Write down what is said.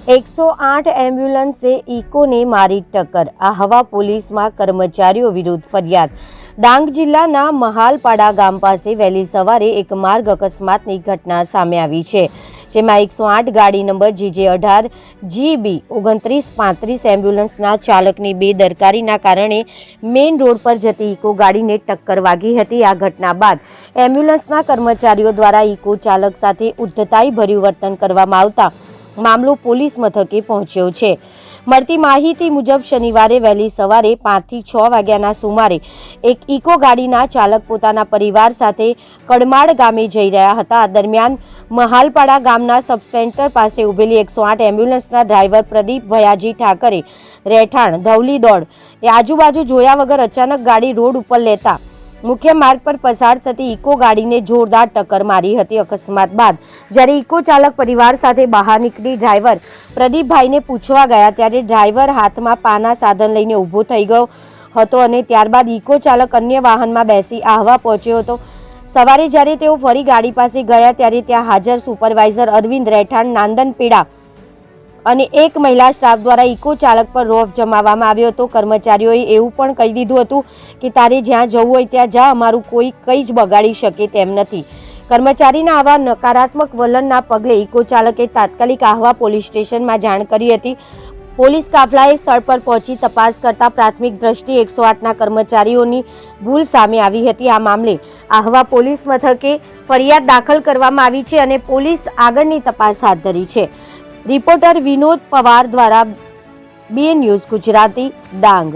108 એમ્બ્યુલન્સે ઇકોને મારી ટક્કર। આહવા પોલીસમાં કર્મચારીઓ વિરુદ્ધ ફરિયાદ। ડાંગ જિલ્લાના મહાલપાડા ગામ પાસે વહેલી સવારે એક માર્ગ અકસ્માતની ઘટના સામે આવી છે, જેમાં 108 ગાડી નંબર GJ18 GB 2935 એમ્બ્યુલન્સના ચાલકની બેદરકારીના કારણે મેઇન રોડ પર જતી ઇકો ગાડીને ટક્કર વાગી હતી। આ ઘટના બાદ એમ્બ્યુલન્સના કર્મચારીઓ દ્વારા ઇકો ચાલક સાથે ઉદ્ધતાઈભર્યું વર્તન કરવામાં આવતા મામલો પોલીસ મથકે પહોંચ્યો છે। મળતી માહિતી મુજબ શનિવારે વહેલી સવારે 5 થી 6 વાગ્યાના સુમારે એક ઇકો ગાડીના ચાલક પોતાના પરિવાર સાથે કડમાડ ગામે જઈ રહ્યા હતા। આ દરમિયાન મહાલપાડા ગામના સબસેન્ટર પાસે ઉભેલી 108 એમ્બ્યુલન્સના ડ્રાઈવર પ્રદીપ ભયાજી ઠાકરે રહેઠાણ ધવલી દોડ એ આજુબાજુ જોયા વગર અચાનક ગાડી રોડ ઉપર લેતા મુખ્ય માર્ગ પર પસાર થતી ઇકો ગાડીને જોરદાર ટક્કર મારી હતી। અકસ્માત બાદ જ્યારે ઇકો ચાલક પરિવાર સાથે બહાર નીકળી ડ્રાઈવર પ્રદીપભાઈને પૂછવા ગયા ત્યારે ડ્રાઈવર હાથમાં પાના સાધન લઈને ઊભો થઈ ગયો હતો અને ત્યારબાદ ઇકો ચાલક અન્ય વાહનમાં બેસી આહવા પહોંચ્યો હતો। સવારે જ્યારે તેઓ ફરી ગાડી પાસે ગયા ત્યારે ત્યાં હાજર સુપરવાઇઝર અરવિંદ રહેઠાણ નાંદનપેડા અને એક મહિલા સ્ટાફ દ્વારા ઇકો ચાલક પર રોફ જમાવવામાં આવ્યો હતો। કર્મચારીઓએ એવું પણ કહી દીધું હતું કે તારે જ્યાં જવું હોય ત્યાં જા, અમારું કોઈ કંઈ જ બગાડી શકે તેમ નથી। કર્મચારીના આવા નકારાત્મક વલણના પગલે ઇકો ચાલકે તાત્કાલિક આહવા પોલીસ સ્ટેશનમાં જાણ કરી હતી। પોલીસ કાફલાએ સ્થળ પર પહોંચી તપાસ કરતા પ્રાથમિક દ્રષ્ટિએ 108ના કર્મચારીઓની ભૂલ સામે આવી હતી। આ મામલે આહવા પોલીસ મથકે ફરિયાદ દાખલ કરવામાં આવી છે અને પોલીસ આગળની તપાસ હાથ ધરી છે। રિપોર્ટર વિનોદ પવાર દ્વારા BN ન્યૂઝ ગુજરાતી, ડાંગ।